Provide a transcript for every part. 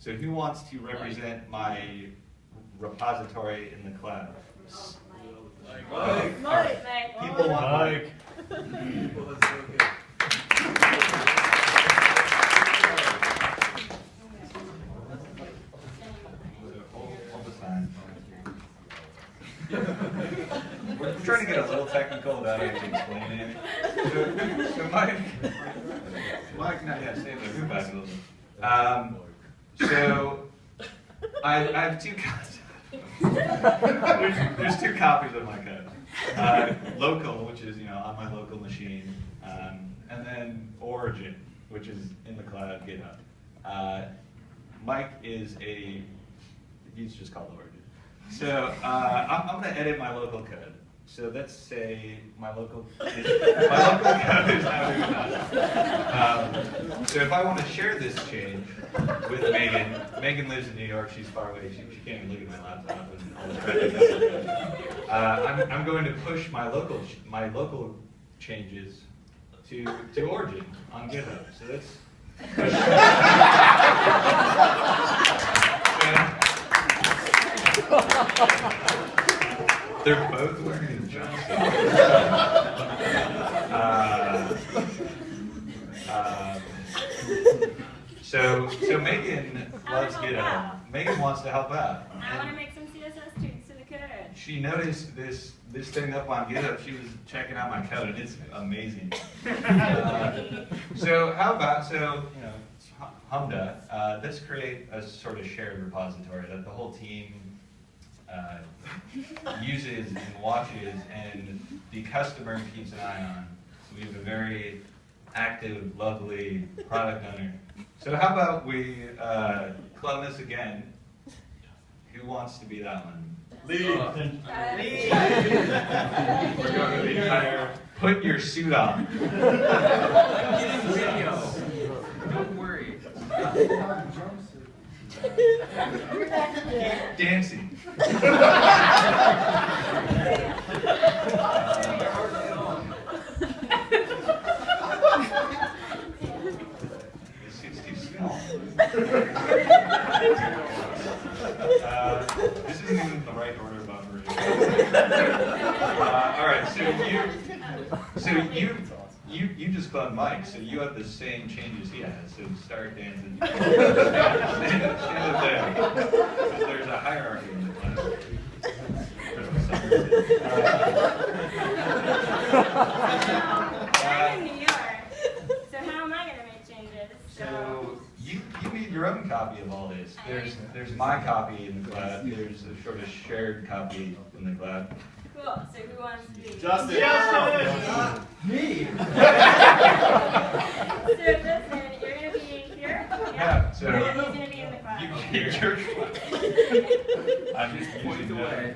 So who wants to represent my repository in the cloud? Mike. People want Mike. We're trying to get a little technical without actually explaining it. So Mike, no, yeah, stay there, move back a little bit. So I have two copies. There's two copies of my code. Local, which is on my local machine, and then origin, which is in the cloud, GitHub. Mike is he's just called origin. So I'm going to edit my local code. So let's say my local code is now who's so if I want to share this change with Megan lives in New York. She's far away. She can't even look at my laptop and all this. I'm going to push my local changes to origin on GitHub. So that's. They're both wearing jumpsuits. So Megan loves GitHub. Megan wants to help out. I want to make some CSS tweaks to the code. She noticed this thing up on GitHub. She was checking out my code, and it's amazing. So how about Humda? Let's create a sort of shared repository that the whole team uses and watches, and the customer keeps an eye on. So we have a very active, lovely product owner. So how about we clone this again? Who wants to be that one? Lee. We're going to the entire. Put your suit on. Don't worry. Keep dancing. This isn't even the right order of operation. All right, so you just cloned Mike, so you have the same changes he has. So start dancing. Stand up there. Because there's a hierarchy in the class. I'm in New York, so how am I going to make changes? So you need your own copy of all this. There's my copy in the cloud. There's a sort of shared copy in the cloud. Cool. So who wants to be? Justin. Me. So Justin, you're going to be here. Yeah. So And he's going to be in the cloud. I'm just pointing away.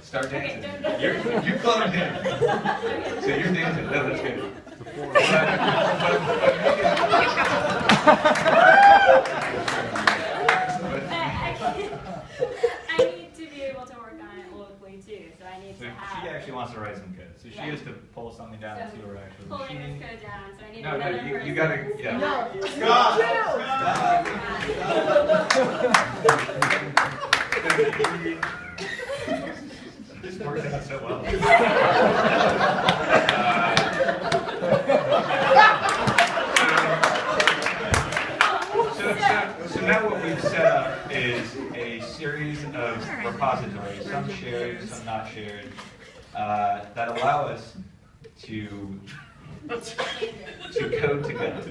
Start dancing. Okay, You cloned him. So you're dancing. No, that's good. I need to be able to work on it locally too, so I need to have. She actually wants to write some code, so she has to pull something down So into her actual pulling machine. this code down, so I need No, another you person. gotta, yeah. This worked out so well. So now what we've set up is a series of repositories, some shared, some not shared, that allow us to code together.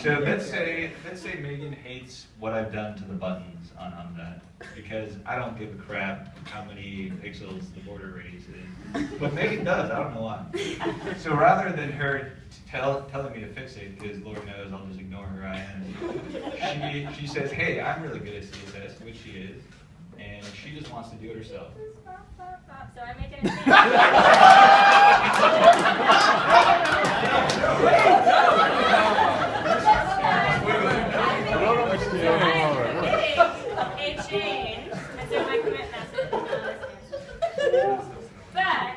So let's say Megan hates what I've done to the buttons on Humda because I don't give a crap how many pixels the border radius is. But Megan does, I don't know why. So rather than her telling me to fix it, because Lord knows I'll just ignore her, she says, hey, I'm really good at CSS, which she is, and she just wants to do it herself. So I'm making a change. A change, and so my commit message. But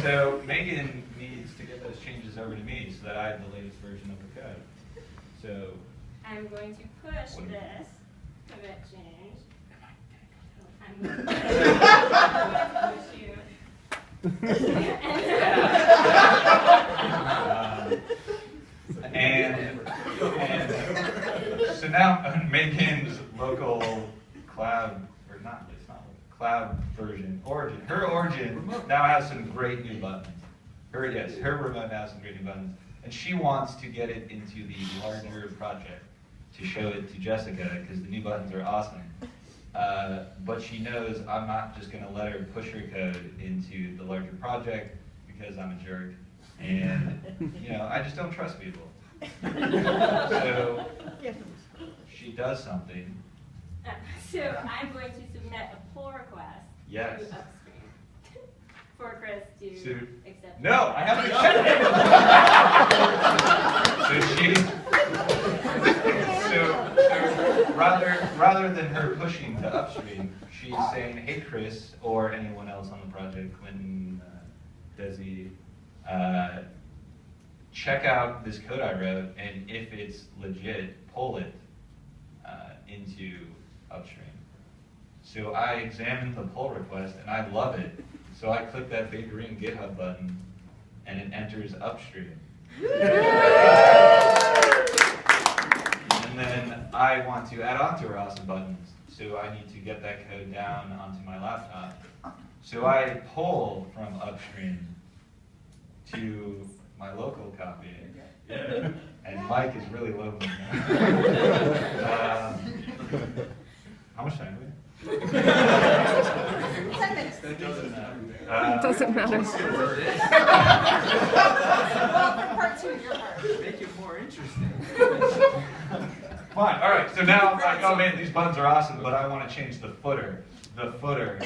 So Megan needs to get those changes over to me so that I have the latest version of the code. So I'm going to push this commit change. I'm going to push you. And so now Megan's local cloud, or not, it's not cloud version, origin. Her origin now has some great new buttons. Her remote now has some great new buttons. And she wants to get it into the larger project to show it to Jessica because the new buttons are awesome. But she knows I'm not just going to let her push her code into the larger project because I'm a jerk. And, you know, I just don't trust people. So she does something. So I'm going to submit a pull request Yes. to upstream for Chris to accept. No, I haven't accepted. So rather than her pushing to upstream, she's saying, "Hey, Chris, or anyone else on the project, Quentin, Desi, check out this code I wrote, and if it's legit, pull it into upstream." So I examined the pull request, and I love it. So I click that big green GitHub button, and it enters upstream. And then I want to add on to her awesome buttons. So I need to get that code down onto my laptop. So I pull from upstream to my local copy. And Mike is really lonely now. How much time do we have? It doesn't matter. Part two, your part. Make it more interesting. Fine, all right, so now I'm like, oh man, these buttons are awesome, but I want to change the footer. The footer.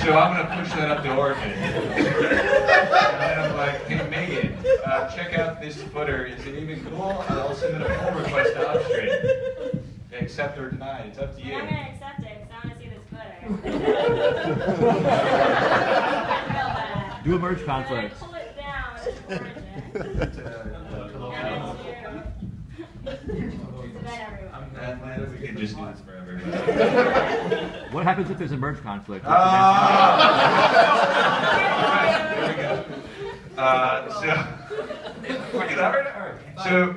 So I'm going to push that up to origin. And then I'm like, hey Megan, check out this footer. Is it even cool? I'll submit a pull request to upstream. Accept or deny, it's up to you. I'm going to accept it because I want to see this footer. Do a merge conflict. And I pull it down to origin. And then we can just do this forever. What happens if there's a merge conflict? There we go. So, we do that right now? All right. So,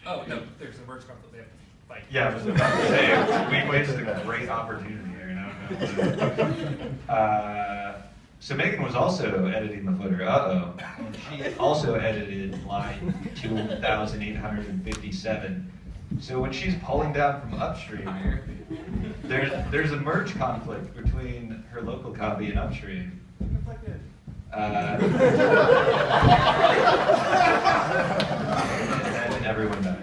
Oh, no, there's a merge conflict. They have to fight. yeah, I was about to say, we wasted a great opportunity here. So Megan was also editing the footer. Uh-oh. And she also edited line 2,857. So when she's pulling down from upstream, there's a merge conflict between her local copy and upstream. And then everyone dies.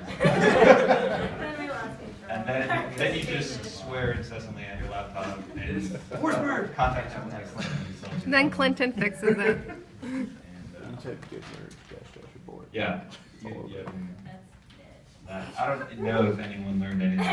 And then you just swear incessantly at your laptop and contact someone like Clinton. Then Clinton fixes it. Yeah. That's it. I don't know if anyone learned anything.